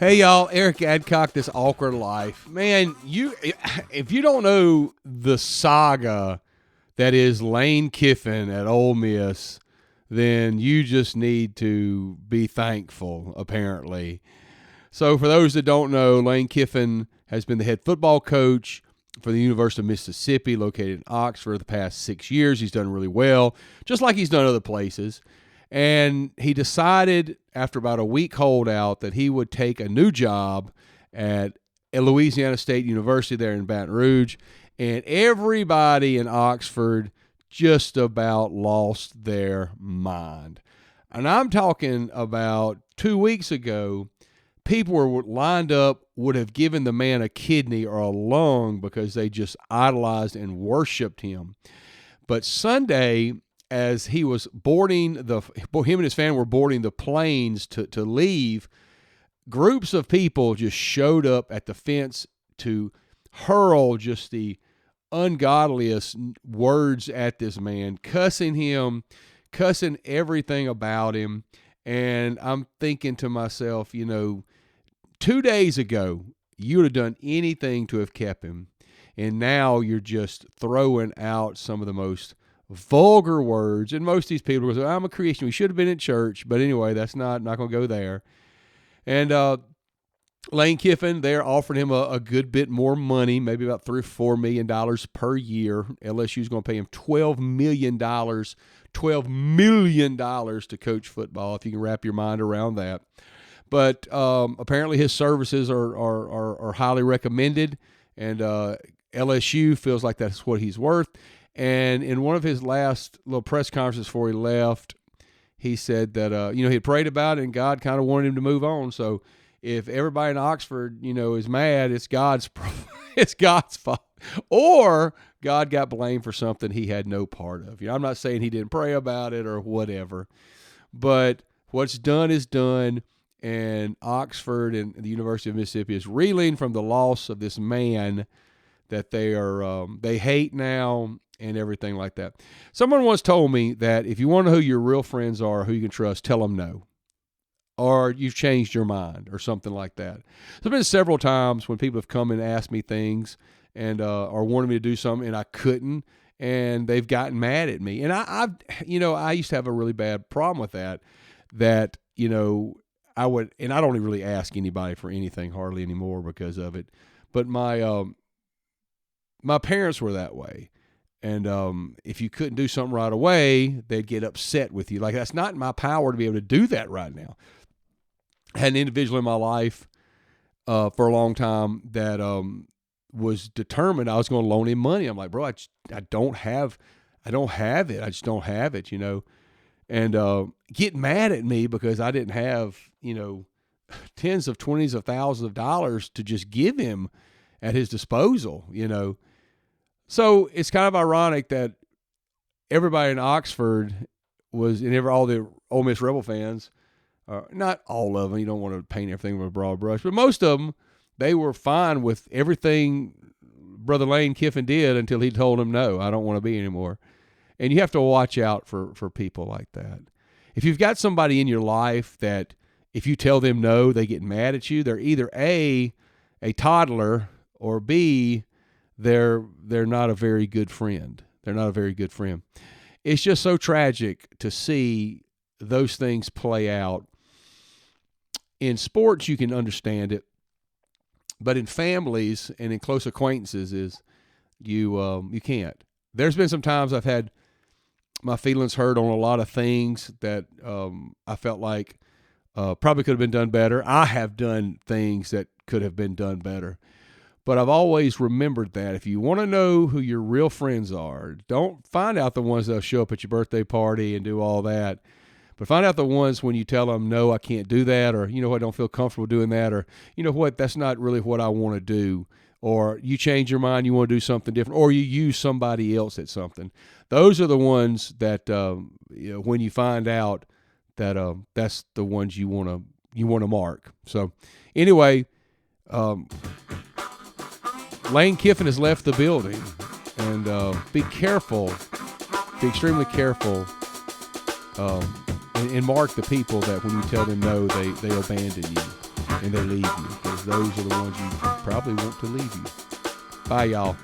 Hey y'all, Eric Adcock, This Awkward Life. Man, if you don't know the saga that is Lane Kiffin at Ole Miss, then you just need to be thankful, apparently. So for those that don't know, Lane Kiffin has been the head football coach for the University of Mississippi, located in Oxford, the past 6 years. He's done really well, just like he's done other places. And he decided after about a week holdout that he would take a new job at Louisiana State University there in Baton Rouge. And everybody in Oxford just about lost their mind. And I'm talking about 2 weeks ago, people were lined up, would have given the man a kidney or a lung because they just idolized and worshiped him. But Sunday, as he was him and his family were boarding the planes to leave, groups of people just showed up at the fence to hurl just the ungodliest words at this man, cussing him, cussing everything about him. And I'm thinking to myself, 2 days ago, you would have done anything to have kept him. And now you're just throwing out some of the most vulgar words. And most of these people go, I'm a Christian. We should have been in church. But anyway, that's not going to go there. And Lane Kiffin, they're offering him a good bit more money, maybe about $3 or $4 million per year. LSU's going to pay him $12 million to coach football, if you can wrap your mind around that. But apparently his services are highly recommended, and LSU feels like that's what he's worth. And in one of his last little press conferences before he left, he said that he had prayed about it, and God kind of wanted him to move on. So if everybody in Oxford, is mad, it's God's fault, or God got blamed for something he had no part of. I'm not saying he didn't pray about it or whatever, but what's done is done. And Oxford and the University of Mississippi is reeling from the loss of this man that they hate now and everything like that. Someone once told me that if you want to know who your real friends are, who you can trust, tell them no, or you've changed your mind or something like that. There's been several times when people have come and asked me things and or wanted me to do something and I couldn't, and they've gotten mad at me. And I used to have a really bad problem with that I would, and I don't really ask anybody for anything hardly anymore because of it. But my parents were that way, and if you couldn't do something right away, they'd get upset with you. Like, that's not in my power to be able to do that right now. I had an individual in my life for a long time that was determined I was going to loan him money. I'm like, bro, I don't have it. I just don't have it, and get mad at me because I didn't have, tens of twenties of thousands of dollars to just give him at his disposal, So it's kind of ironic that everybody in Oxford all the Ole Miss Rebel fans, not all of them, you don't want to paint everything with a broad brush, but most of them, they were fine with everything Brother Lane Kiffin did until he told them, no, I don't want to be anymore. And you have to watch out for people like that. If you've got somebody in your life that if you tell them no, they get mad at you, they're either A, toddler, or B, they're not a very good friend. They're not a very good friend. It's just so tragic to see those things play out. In sports, you can understand it, but in families and in close acquaintances, you can't. There's been some times I've had my feelings hurt on a lot of things that I felt like probably could have been done better. I have done things that could have been done better. But I've always remembered that if you want to know who your real friends are, don't find out the ones that'll show up at your birthday party and do all that. But find out the ones when you tell them, no, I can't do that, or, I don't feel comfortable doing that, or, that's not really what I want to do. Or you change your mind, you want to do something different, or you use somebody else at something. Those are the ones that when you find out that that's the ones you want to mark. So anyway, Lane Kiffin has left the building, and be careful, be extremely careful, and mark the people that when you tell them no, they abandon you. and they leave you, because those are the ones you probably want to leave you. Bye, y'all.